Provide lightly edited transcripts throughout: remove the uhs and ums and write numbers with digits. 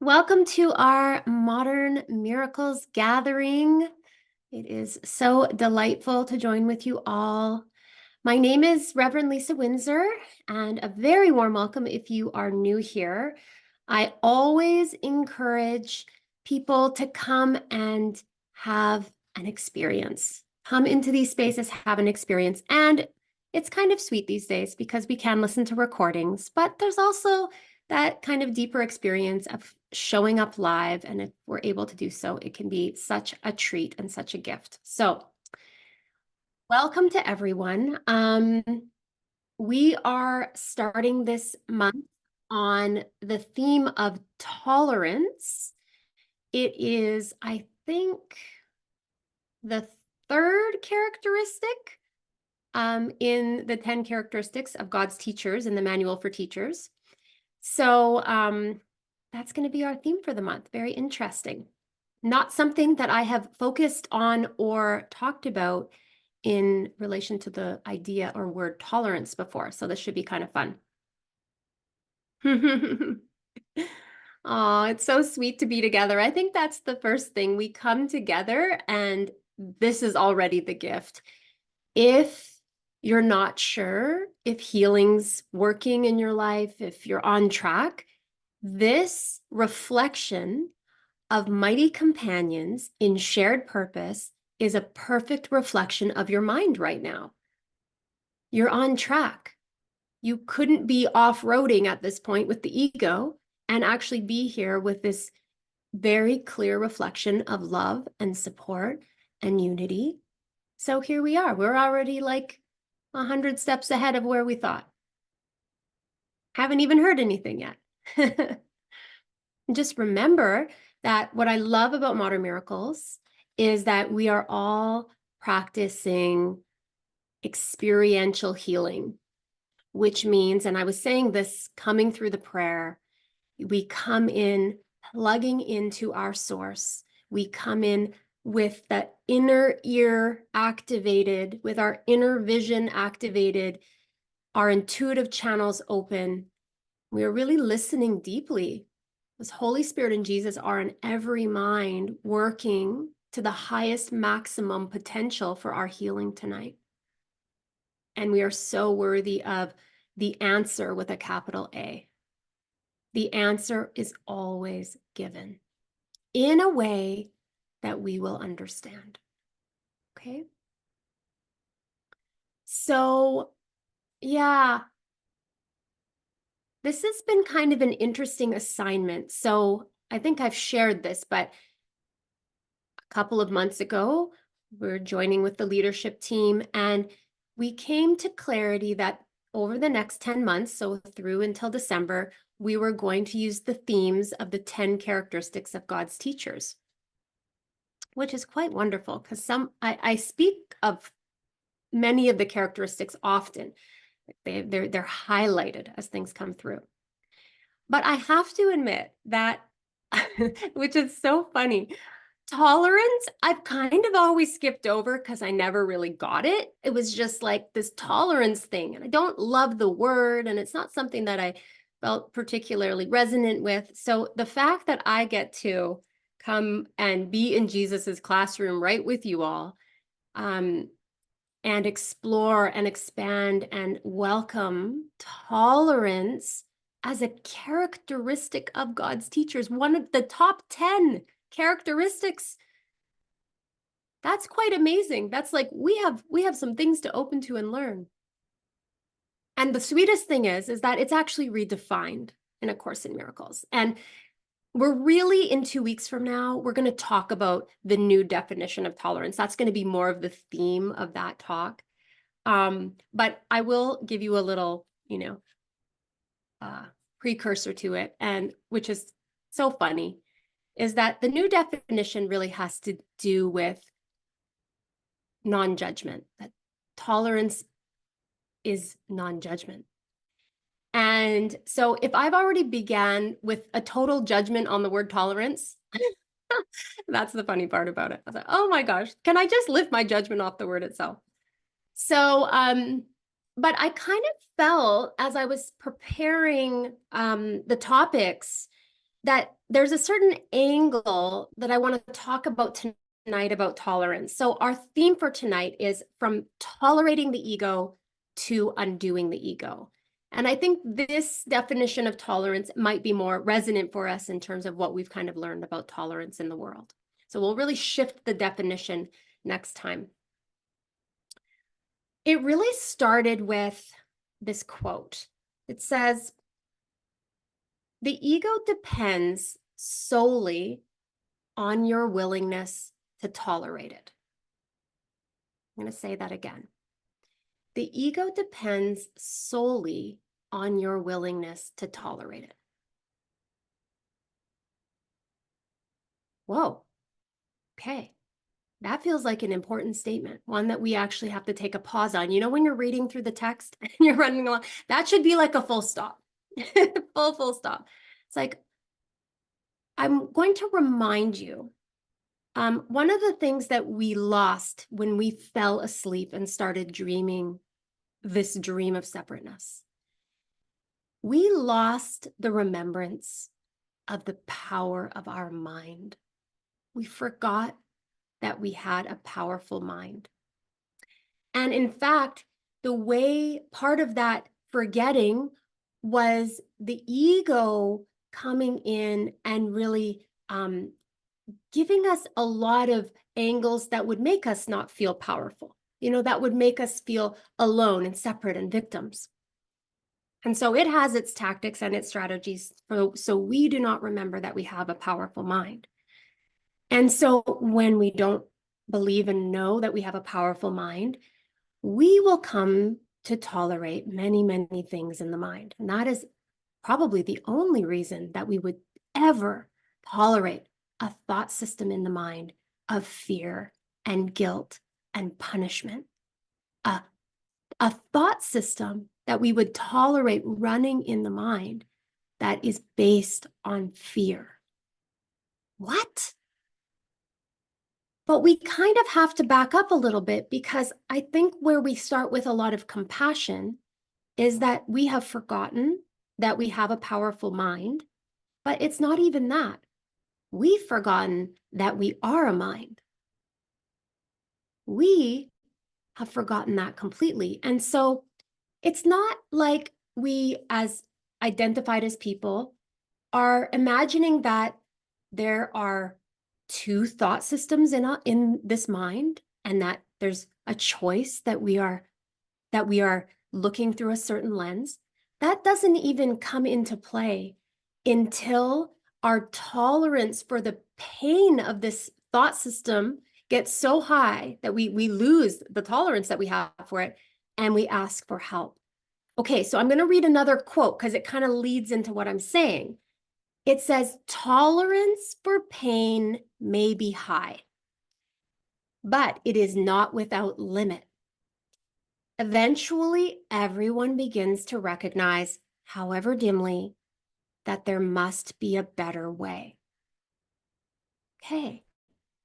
Welcome to our Modern Miracles gathering. It is so delightful to join with you all. My name is Reverend Lisa Windsor, and a very warm welcome if you are new here. I always encourage people to come and have an experience. Come into these spaces, have an experience. And it's kind of sweet these days because we can listen to recordings, but there's also that kind of deeper experience of showing up live. And if we're able to do so, it can be such a treat and such a gift. So welcome to everyone. We are starting this month on the theme of tolerance. It is, I think, the third characteristic in the 10 characteristics of God's teachers in the Manual for Teachers. So that's going to be our theme for the month. Very interesting. Not something that I have focused on or talked about in relation to the idea or word tolerance before. So this should be kind of fun. Oh, it's so sweet to be together. I think that's the first thing. We come together, and this is already the gift. If you're not sure if healing's working in your life, if you're on track, this reflection of mighty companions in shared purpose is a perfect reflection of your mind right now. You're on track. You couldn't be off-roading at this point with the ego and actually be here with this very clear reflection of love and support and unity. So here we are. We're already like 100 steps ahead of where we thought. Haven't even heard anything yet. Just remember that what I love about Modern Miracles is that we are all practicing experiential healing, which means, and I was saying this coming through the prayer, we come in plugging into our source. We come in with that inner ear activated, with our inner vision activated, our intuitive channels open. We are really listening deeply. This Holy Spirit and Jesus are in every mind, working to the highest maximum potential for our healing tonight. And we are so worthy of the answer with a capital A. The answer is always given in a way that we will understand. Okay? So, yeah, this has been kind of an interesting assignment. So I think I've shared this, but a couple of months ago, we're joining with the leadership team, and we came to clarity that over the next 10 months, so through until December, we were going to use the themes of the 10 characteristics of God's teachers, which is quite wonderful because I speak of many of the characteristics often. They're highlighted as things come through. But I have to admit that, which is so funny, tolerance, I've kind of always skipped over because I never really got it. It was just like this tolerance thing. And I don't love the word, and it's not something that I felt particularly resonant with. So the fact that I get to come and be in Jesus's classroom right with you all, and explore and expand and welcome tolerance as a characteristic of God's teachers, one of the top 10 characteristics. That's quite amazing. That's like we have some things to open to and learn. And the sweetest thing is that it's actually redefined in A Course in Miracles. And we're really, in 2 weeks from now, we're going to talk about the new definition of tolerance. That's going to be more of the theme of that talk. But I will give you a little, precursor to it, and which is so funny, is that the new definition really has to do with non-judgment, that tolerance is non-judgment. And so if I've already began with a total judgment on the word tolerance, that's the funny part about it. I was like, oh my gosh, can I just lift my judgment off the word itself? So, but I kind of felt as I was preparing the topics that there's a certain angle that I want to talk about tonight about tolerance. So our theme for tonight is from tolerating the ego to undoing the ego. And I think this definition of tolerance might be more resonant for us in terms of what we've kind of learned about tolerance in the world. So we'll really shift the definition next time. It really started with this quote. It says, "The ego depends solely on your willingness to tolerate it." I'm going to say that again. The ego depends solely on your willingness to tolerate it. Whoa. Okay. That feels like an important statement, one that we actually have to take a pause on. You know, when you're reading through the text and you're running along, that should be like a full stop, full stop. It's like, I'm going to remind you, one of the things that we lost when we fell asleep and started dreaming this dream of separateness, we lost the remembrance of the power of our mind. We forgot that we had a powerful mind. And in fact, the way part of that forgetting was the ego coming in and really giving us a lot of angles that would make us not feel powerful, that would make us feel alone and separate and victims. And so it has its tactics and its strategies so we do not remember that we have a powerful mind. And so when we don't believe and know that we have a powerful mind, we will come to tolerate many, many things in the mind. And that is probably the only reason that we would ever tolerate a thought system in the mind of fear and guilt and punishment. A thought system that we would tolerate running in the mind that is based on fear. What? But we kind of have to back up a little bit, because I think where we start with a lot of compassion is that we have forgotten that we have a powerful mind, but it's not even that. We've forgotten that we are a mind. We have forgotten that completely. And so it's not like we, as identified as people, are imagining that there are two thought systems in this mind, and that there's a choice that we are looking through a certain lens. That doesn't even come into play until our tolerance for the pain of this thought system gets so high that we lose the tolerance that we have for it, and we ask for help. Okay, so I'm going to read another quote because it kind of leads into what I'm saying. It says, "Tolerance for pain may be high, but it is not without limit. Eventually, everyone begins to recognize, however dimly, that there must be a better way." Okay,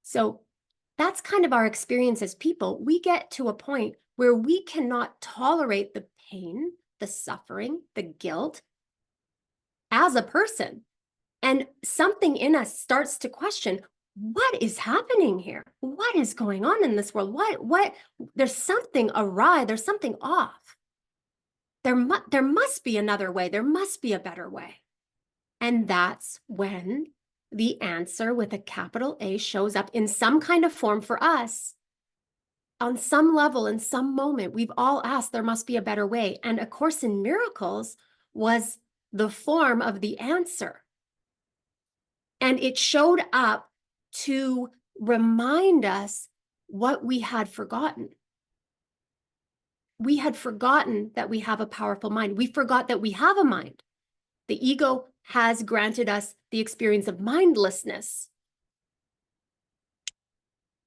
so that's kind of our experience as people. We get to a point where we cannot tolerate the pain, the suffering, the guilt as a person. And something in us starts to question, what is happening here? What is going on in this world? What, there's something awry, there's something off. There must be another way. There must be a better way. And that's when the answer with a capital A shows up in some kind of form for us. On some level, in some moment, we've all asked, there must be a better way. And A Course in Miracles was the form of the answer. And it showed up to remind us what we had forgotten. We had forgotten that we have a powerful mind. We forgot that we have a mind. The ego has granted us the experience of mindlessness.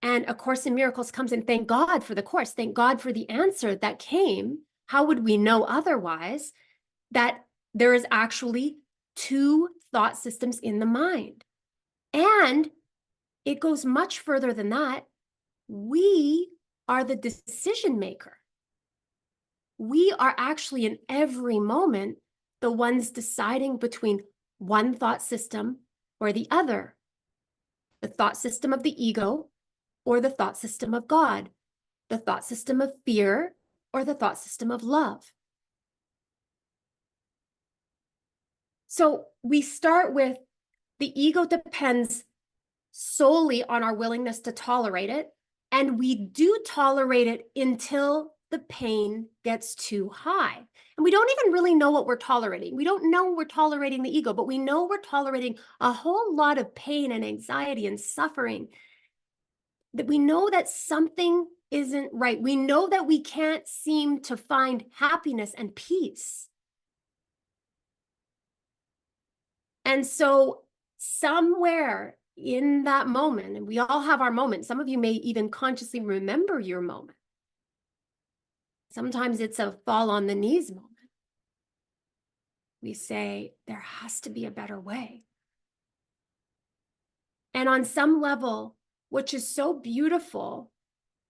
And A Course in Miracles comes in. Thank God for the Course. Thank God for the answer that came. How would we know otherwise that there is actually two thought systems in the mind? And it goes much further than that. We are the decision maker. We are actually in every moment the ones deciding between one thought system or the other, the thought system of the ego or the thought system of God, the thought system of fear or the thought system of love. So we start with the ego depends solely on our willingness to tolerate it. And we do tolerate it until the pain gets too high. And we don't even really know what we're tolerating. We don't know we're tolerating the ego, but we know we're tolerating a whole lot of pain and anxiety and suffering. That we know that something isn't right. We know that we can't seem to find happiness and peace. And so somewhere in that moment, and we all have our moments, some of you may even consciously remember your moment. Sometimes it's a fall on the knees moment. We say, there has to be a better way. And on some level, which is so beautiful,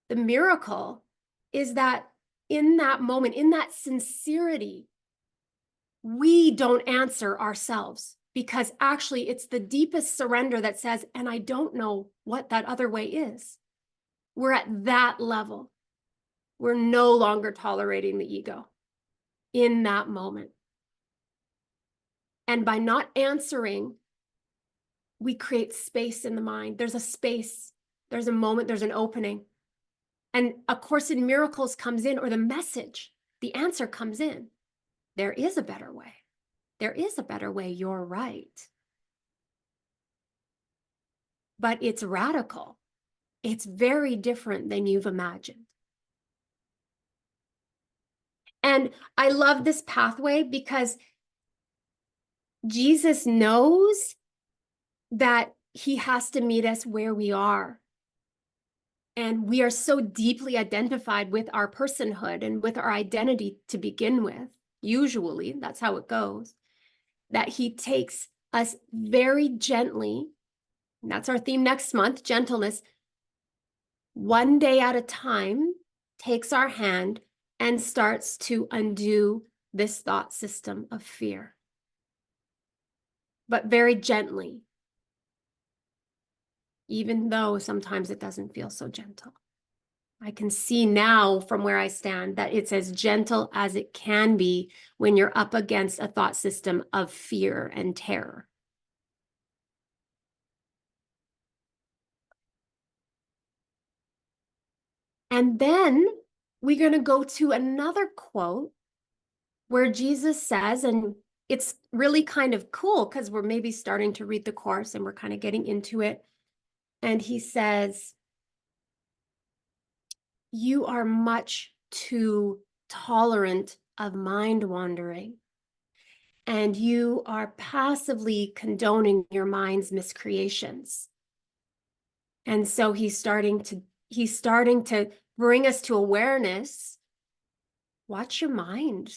the miracle is that in that moment, in that sincerity, we don't answer ourselves. Because actually, it's the deepest surrender that says, and I don't know what that other way is. We're at that level. We're no longer tolerating the ego in that moment. And by not answering, we create space in the mind. There's a space, there's a moment, there's an opening. And A Course in Miracles comes in, or the message, the answer comes in. There is a better way. There is a better way, you're right. But it's radical. It's very different than you've imagined. And I love this pathway because Jesus knows that he has to meet us where we are. And we are so deeply identified with our personhood and with our identity to begin with. Usually, that's how it goes. That he takes us very gently, and that's our theme next month, gentleness, one day at a time, takes our hand and starts to undo this thought system of fear. But very gently, even though sometimes it doesn't feel so gentle. I can see now from where I stand that it's as gentle as it can be when you're up against a thought system of fear and terror. And then we're going to go to another quote where Jesus says, and it's really kind of cool because we're maybe starting to read the Course and we're kind of getting into it. And he says, you are much too tolerant of mind wandering, and you are passively condoning your mind's miscreations. And so he's starting to bring us to awareness. Watch your mind.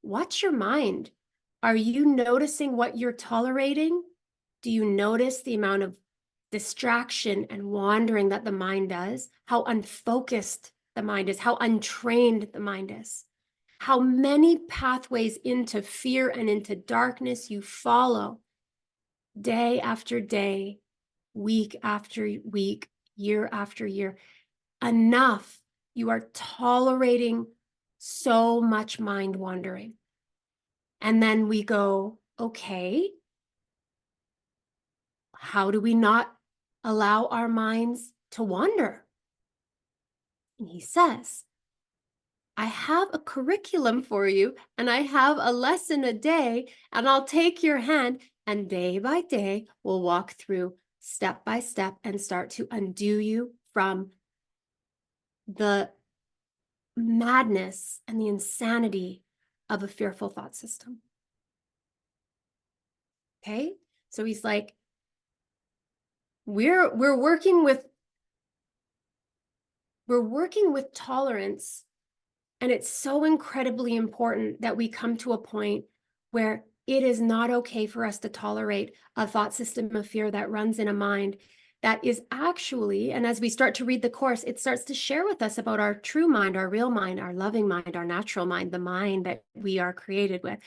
Watch your mind. Are you noticing what you're tolerating? Do you notice the amount of distraction and wandering that the mind does? How unfocused the mind is, how untrained the mind is, how many pathways into fear and into darkness you follow day after day, week after week, year after year. Enough. You are tolerating so much mind wandering. And then we go, okay, how do we not allow our minds to wander? And he says, I have a curriculum for you, and I have a lesson a day, and I'll take your hand, and day by day, we'll walk through step by step and start to undo you from the madness and the insanity of a fearful thought system. Okay? So he's like, we're working with tolerance, and it's so incredibly important that we come to a point where it is not okay for us to tolerate a thought system of fear that runs in a mind that is actually, and as we start to read the Course, it starts to share with us about our true mind, our real mind, our loving mind, our natural mind, the mind that we are created with,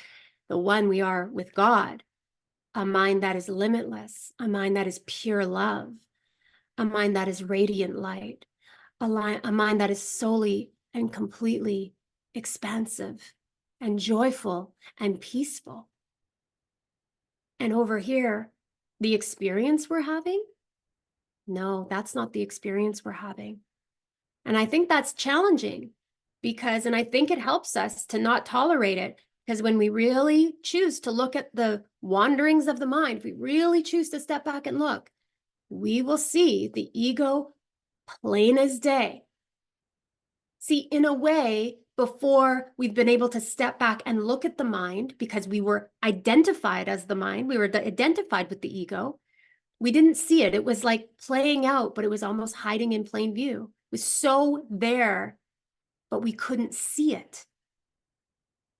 the one we are with God. a mind that is limitless, a mind that is pure love, a mind that is radiant light, a mind that is solely and completely expansive and joyful and peaceful. And over here, the experience we're having, no, that's not the experience we're having. And I think that's challenging because, and I think it helps us to not tolerate it, because when we really choose to look at the wanderings of the mind, if we really choose to step back and look, we will see the ego plain as day. See, in a way, before we've been able to step back and look at the mind, because we were identified as the mind, we were identified with the ego, we didn't see it. It was like playing out, but it was almost hiding in plain view. It was so there, but we couldn't see it.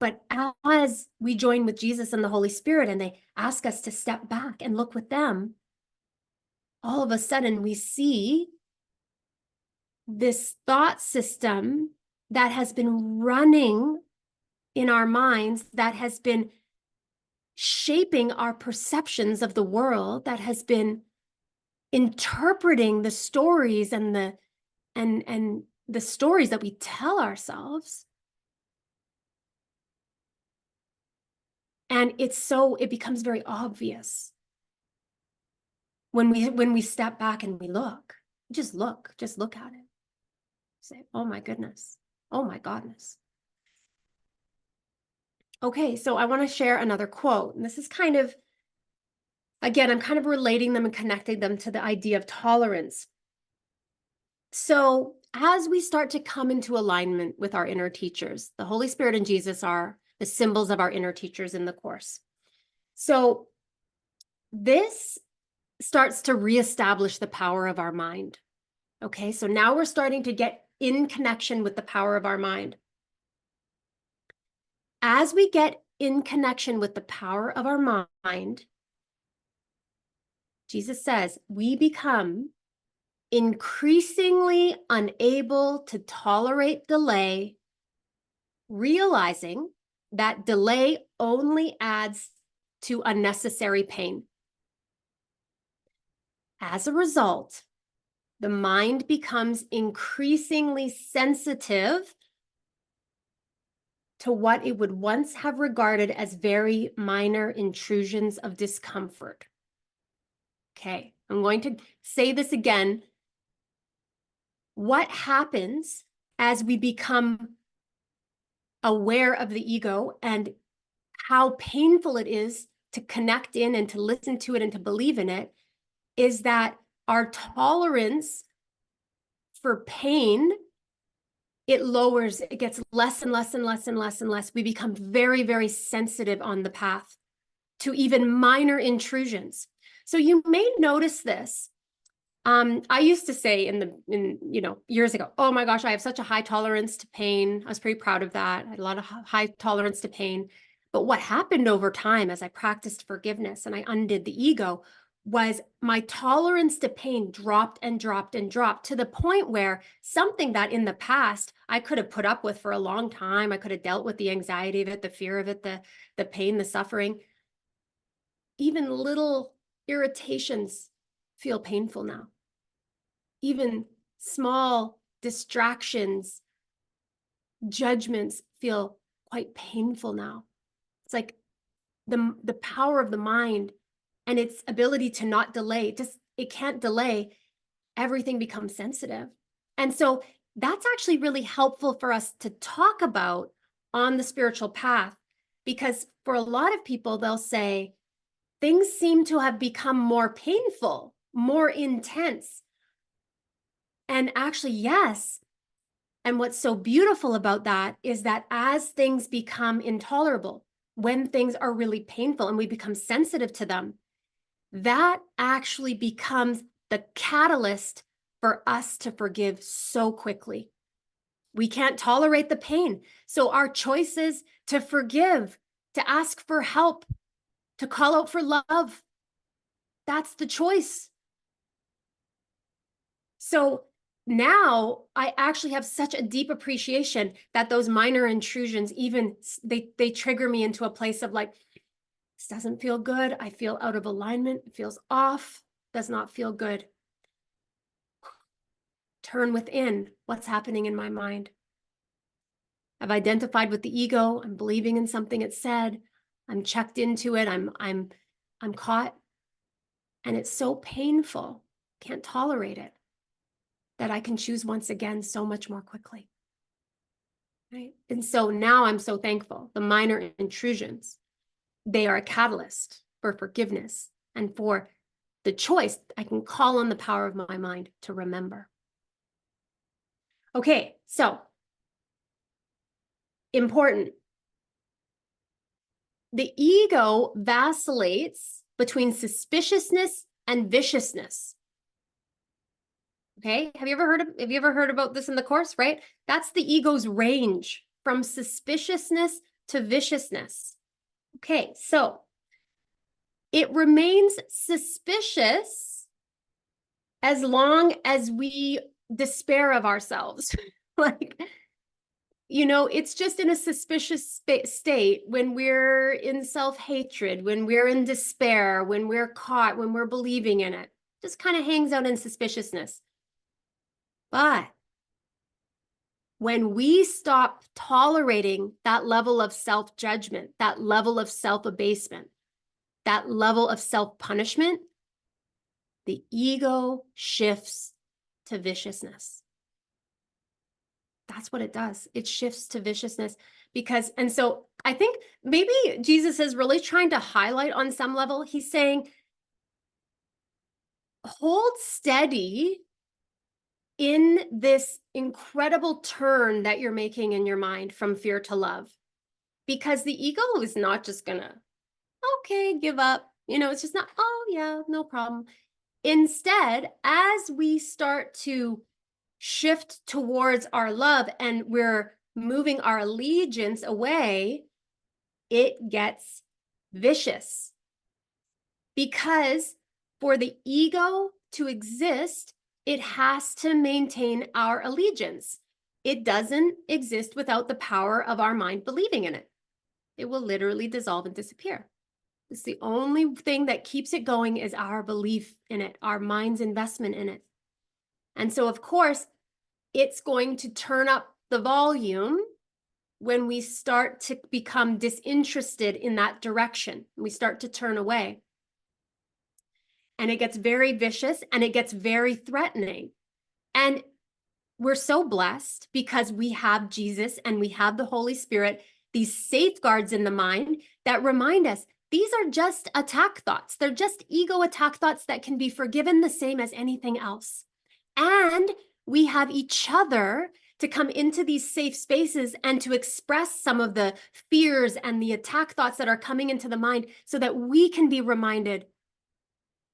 But as we join with Jesus and the Holy Spirit, and they ask us to step back and look with them, all of a sudden we see this thought system that has been running in our minds, that has been shaping our perceptions of the world, that has been interpreting the stories and the stories that we tell ourselves. And it becomes very obvious when we step back and we look. Just look at it. Say, oh my goodness. Oh my godness. Okay, so I want to share another quote. And this is kind of, again, I'm kind of relating them and connecting them to the idea of tolerance. So as we start to come into alignment with our inner teachers, the Holy Spirit and Jesus are the symbols of our inner teachers in the course. So this starts to reestablish the power of our mind. Okay, so now we're starting to get in connection with the power of our mind. As we get in connection with the power of our mind, Jesus says, we become increasingly unable to tolerate delay, realizing that delay only adds to unnecessary pain. As a result, the mind becomes increasingly sensitive to what it would once have regarded as very minor intrusions of discomfort. Okay, I'm going to say this again. What happens as we become aware of the ego and how painful it is to connect in and to listen to it and to believe in it is that our tolerance for pain, it lowers, it gets less and less and less and less and less. We become very, very sensitive on the path to even minor intrusions. So you may notice this. I used to say years ago, oh my gosh, I have such a high tolerance to pain. I was pretty proud of that. I had a lot of high tolerance to pain. But what happened over time as I practiced forgiveness and I undid the ego was my tolerance to pain dropped and dropped and dropped to the point where something that in the past I could have put up with for a long time, I could have dealt with the anxiety of it, the fear of it, the pain, the suffering, even little irritations feel painful now. Even small distractions, judgments feel quite painful now. It's like the power of the mind and its ability to not delay, it can't delay, everything becomes sensitive. And so that's actually really helpful for us to talk about on the spiritual path, because for a lot of people, they'll say, things seem to have become more painful, more intense. And actually, yes. And what's so beautiful about that is that as things become intolerable, when things are really painful and we become sensitive to them, that actually becomes the catalyst for us to forgive so quickly. We can't tolerate the pain. So our choices to forgive, to ask for help, to call out for love, that's the choice. So now I actually have such a deep appreciation that those minor intrusions, even they trigger me into a place of like This doesn't feel good. I feel out of alignment. It feels off. Does not feel good. Turn within. What's happening in my mind? I've identified with the ego. I'm believing in something it said. I'm checked into it. I'm caught. And it's so painful. Can't tolerate it. That I can choose once again so much more quickly. Right? And so now I'm so thankful. The minor intrusions, they are a catalyst for forgiveness and for the choice. I can call on the power of my mind to remember. Okay, so important. The ego vacillates between suspiciousness and viciousness. Okay, have you ever heard about this in the course, right? That's the ego's range from suspiciousness to viciousness. Okay, so it remains suspicious as long as we despair of ourselves. Like, you know, it's just in a suspicious state when we're in self-hatred, when we're in despair, when we're caught, when we're believing in it. Just kind of hangs out in suspiciousness. But when we stop tolerating that level of self-judgment, that level of self-abasement, that level of self-punishment, the ego shifts to viciousness. That's what it does. It shifts to viciousness because, and so I think maybe Jesus is really trying to highlight on some level. He's saying, hold steady in this incredible turn that you're making in your mind from fear to love, because the ego is not just gonna, okay, give up. You know, it's just not, oh yeah, no problem. Instead, as we start to shift towards our love and we're moving our allegiance away, it gets vicious. Because for the ego to exist, it has to maintain our allegiance. It doesn't exist without the power of our mind believing in it. It will literally dissolve and disappear. It's the only thing that keeps it going is our belief in it, our mind's investment in it. And so, of course, it's going to turn up the volume when we start to become disinterested in that direction. We start to turn away. And it gets very vicious and it gets very threatening. And we're so blessed because we have Jesus and we have the Holy Spirit, these safeguards in the mind that remind us these are just attack thoughts. They're just ego attack thoughts that can be forgiven the same as anything else. And we have each other to come into these safe spaces and to express some of the fears and the attack thoughts that are coming into the mind so that we can be reminded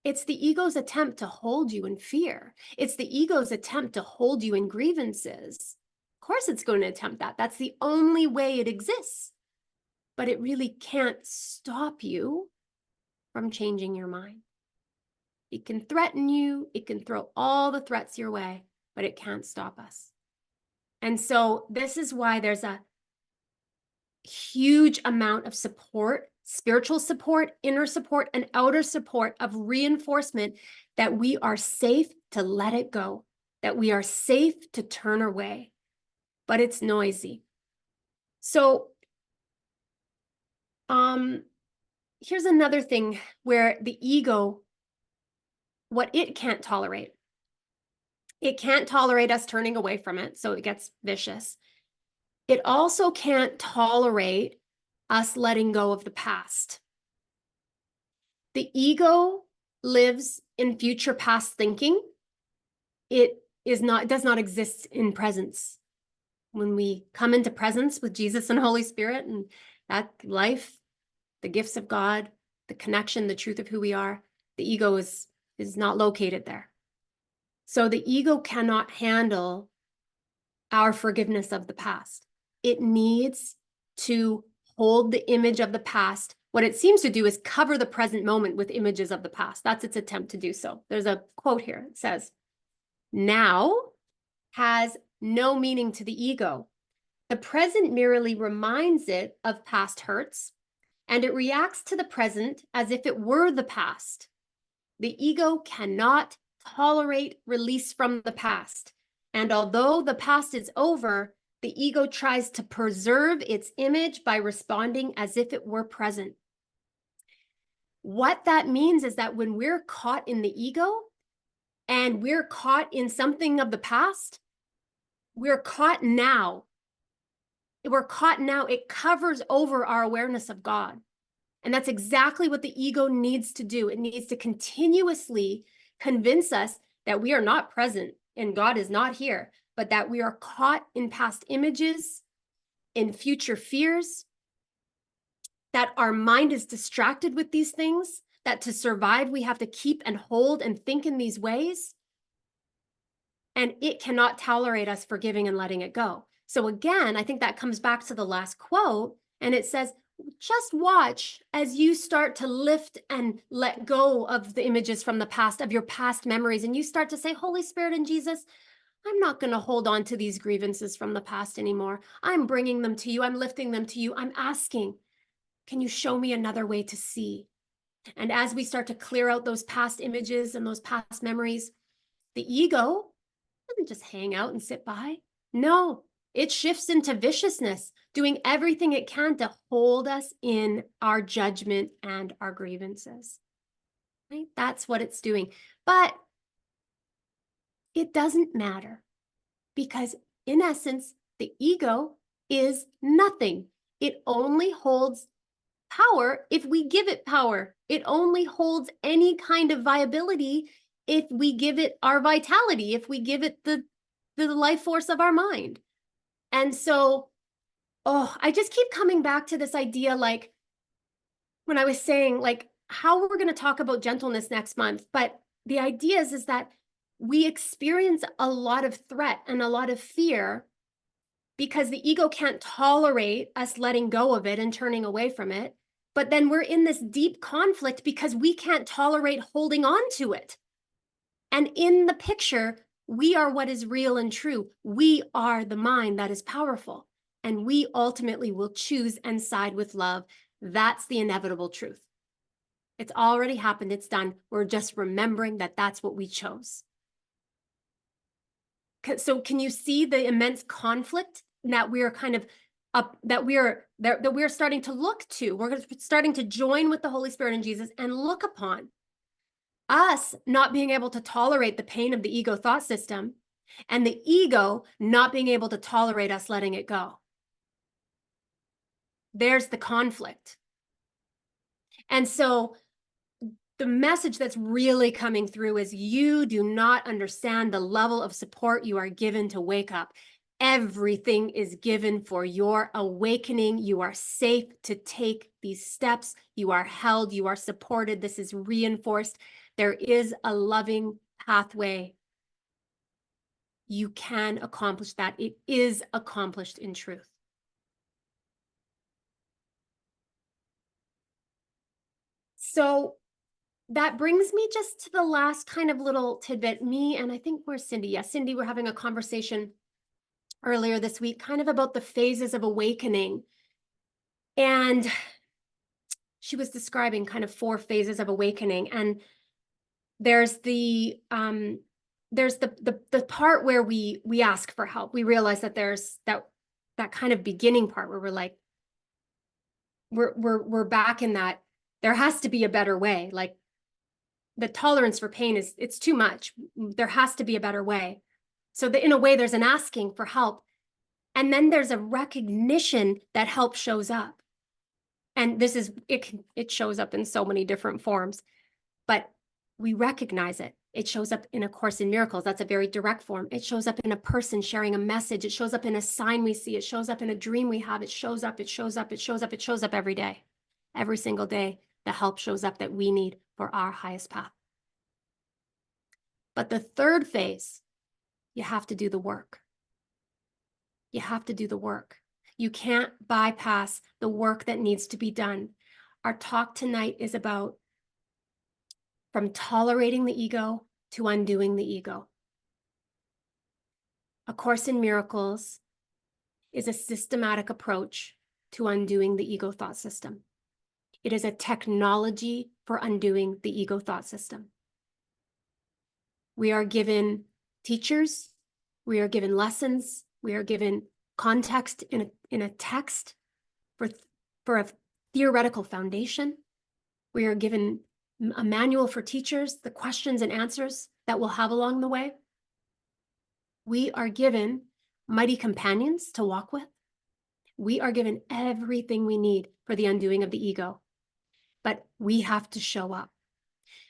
it's the ego's attempt to hold you in fear. It's the ego's attempt to hold you in grievances. Of course, it's going to attempt that. That's the only way it exists. But it really can't stop you from changing your mind. It can threaten you. It can throw all the threats your way, but it can't stop us. And so this is why there's a huge amount of support, spiritual support, inner support, and outer support of reinforcement that we are safe to let it go, that we are safe to turn away, but it's noisy. So here's another thing where the ego, what it can't tolerate. It can't tolerate us turning away from it, so it gets vicious. It also can't tolerate us letting go of the past. The ego lives in future past thinking. It does not exist in presence. When we come into presence with Jesus and Holy Spirit and that life, the gifts of God, the connection, the truth of who we are, the ego is not located there. So the ego cannot handle our forgiveness of the past. It needs to hold the image of the past. What it seems to do is cover the present moment with images of the past. That's its attempt to do so. There's a quote here. It says, now has no meaning to the ego. The present merely reminds it of past hurts and it reacts to the present as if it were the past. The ego cannot tolerate release from the past. And although the past is over, the ego tries to preserve its image by responding as if it were present. What that means is that when we're caught in the ego and we're caught in something of the past, we're caught now. We're caught now. It covers over our awareness of God. And that's exactly what the ego needs to do. It needs to continuously convince us that we are not present and God is not here, but that we are caught in past images, in future fears, that our mind is distracted with these things, that to survive, we have to keep and hold and think in these ways. And it cannot tolerate us forgiving and letting it go. So again, I think that comes back to the last quote, and it says, just watch as you start to lift and let go of the images from the past, of your past memories, and you start to say, Holy Spirit and Jesus, I'm not going to hold on to these grievances from the past anymore. I'm bringing them to you. I'm lifting them to you. I'm asking, can you show me another way to see? And as we start to clear out those past images and those past memories, the ego doesn't just hang out and sit by. No, it shifts into viciousness, doing everything it can to hold us in our judgment and our grievances. Right? That's what it's doing. But it doesn't matter because, in essence, the ego is nothing. It only holds power if we give it power. It only holds any kind of viability if we give it our vitality, if we give it the life force of our mind. And so, I just keep coming back to this idea, like when I was saying, like, how we're going to talk about gentleness next month. But the idea is that we experience a lot of threat and a lot of fear because the ego can't tolerate us letting go of it and turning away from it. But then we're in this deep conflict because we can't tolerate holding on to it. And in the picture, we are what is real and true. We are the mind that is powerful. And we ultimately will choose and side with love. That's the inevitable truth. It's already happened. It's done. We're just remembering that that's what we chose. So can you see the immense conflict that we're kind of that we're starting to look to? We're starting to join with the Holy Spirit and Jesus and look upon us not being able to tolerate the pain of the ego thought system and the ego not being able to tolerate us letting it go. There's the conflict. And so the message that's really coming through is you do not understand the level of support you are given to wake up. Everything is given for your awakening. You are safe to take these steps. You are held. You are supported. This is reinforced. There is a loving pathway. You can accomplish that. It is accomplished in truth. So that brings me just to the last kind of little tidbit. Me and I think where's Cindy? Yes, Cindy, we're having a conversation earlier this week kind of about the phases of awakening. And she was describing kind of 4 phases of awakening. And there's the part where we ask for help. We realize that there's that kind of beginning part where we're like, we're back in that there has to be a better way. Like the tolerance for pain it's too much. There has to be a better way. So in a way, there's an asking for help. And then there's a recognition that help shows up. And this is, it shows up in so many different forms, but we recognize it. It shows up in A Course in Miracles. That's a very direct form. It shows up in a person sharing a message. It shows up in a sign we see. It shows up in a dream we have. It shows up, it shows up, it shows up, it shows up every day. Every single day, the help shows up that we need for our highest path. But the third phase, you have to do the work. You have to do the work. You can't bypass the work that needs to be done. Our talk tonight is about from tolerating the ego to undoing the ego. A Course in Miracles is a systematic approach to undoing the ego thought system. It is a technology for undoing the ego thought system. We are given teachers, we are given lessons, we are given context in a text for a theoretical foundation. We are given a manual for teachers, the questions and answers that we'll have along the way. We are given mighty companions to walk with. We are given everything we need for the undoing of the ego, but we have to show up.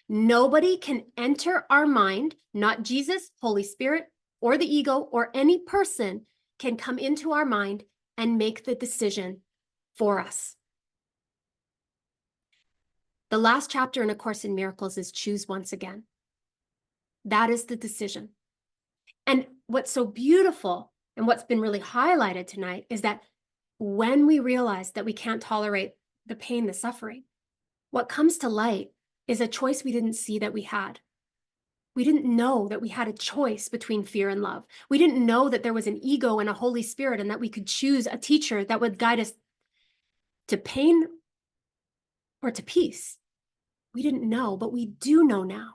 Nobody can enter our mind, not Jesus, Holy Spirit, or the ego, or any person can come into our mind and make the decision for us. The last chapter in A Course in Miracles is choose once again. That is the decision. And what's so beautiful and what's been really highlighted tonight is that when we realize that we can't tolerate the pain, the suffering, what comes to light is a choice we didn't see that we had. We didn't know that we had a choice between fear and love. We didn't know that there was an ego and a Holy Spirit and that we could choose a teacher that would guide us to pain or to peace. We didn't know, but we do know now.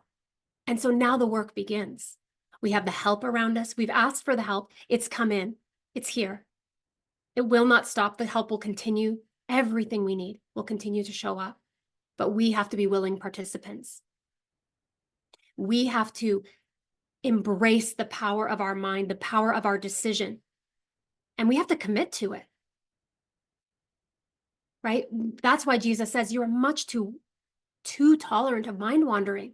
And so now the work begins. We have the help around us. We've asked for the help. It's come in. It's here. It will not stop. The help will continue. Everything we need will continue to show up. But we have to be willing participants. We have to embrace the power of our mind, the power of our decision. And we have to commit to it. Right? That's why Jesus says you're much too tolerant of mind wandering.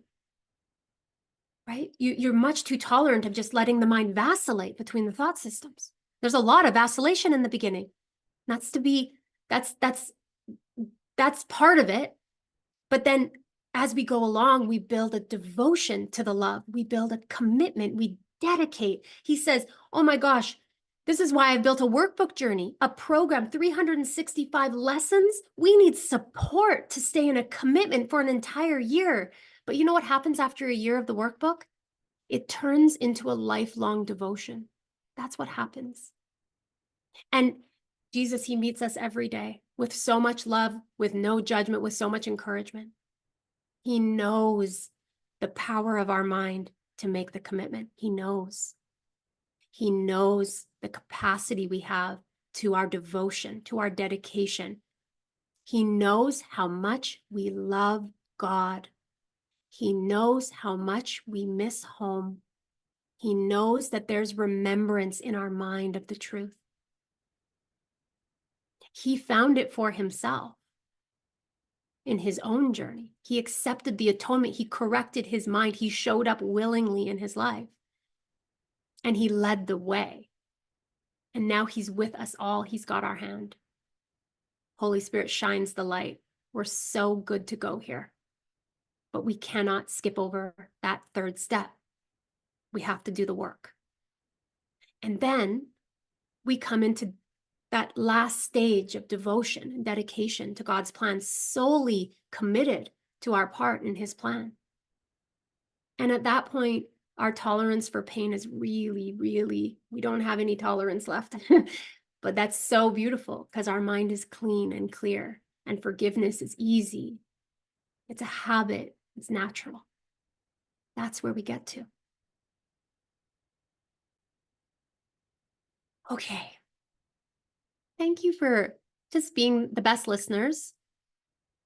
Right? You're much too tolerant of just letting the mind vacillate between the thought systems. There's a lot of vacillation in the beginning. That's part of it. But then as we go along, we build a devotion to the love. We build a commitment. We dedicate. He says, oh my gosh, this is why I've built a workbook journey, a program, 365 lessons. We need support to stay in a commitment for an entire year. But you know what happens after a year of the workbook? It turns into a lifelong devotion. That's what happens. And Jesus, he meets us every day with so much love, with no judgment, with so much encouragement. He knows the power of our mind to make the commitment. He knows. He knows the capacity we have to our devotion, to our dedication. He knows how much we love God. He knows how much we miss home. He knows that there's remembrance in our mind of the truth. He found it for himself in his own journey. He accepted the atonement. He corrected his mind. He showed up willingly in his life. And he led the way. And now he's with us all. He's got our hand. Holy Spirit shines the light. We're so good to go here. But we cannot skip over that third step. We have to do the work. And then we come into that last stage of devotion and dedication to God's plan, solely committed to our part in his plan. And at that point, our tolerance for pain is really, we don't have any tolerance left. But that's so beautiful because our mind is clean and clear, and forgiveness is easy. It's a habit. It's natural. That's where we get to. Okay. Thank you for just being the best listeners.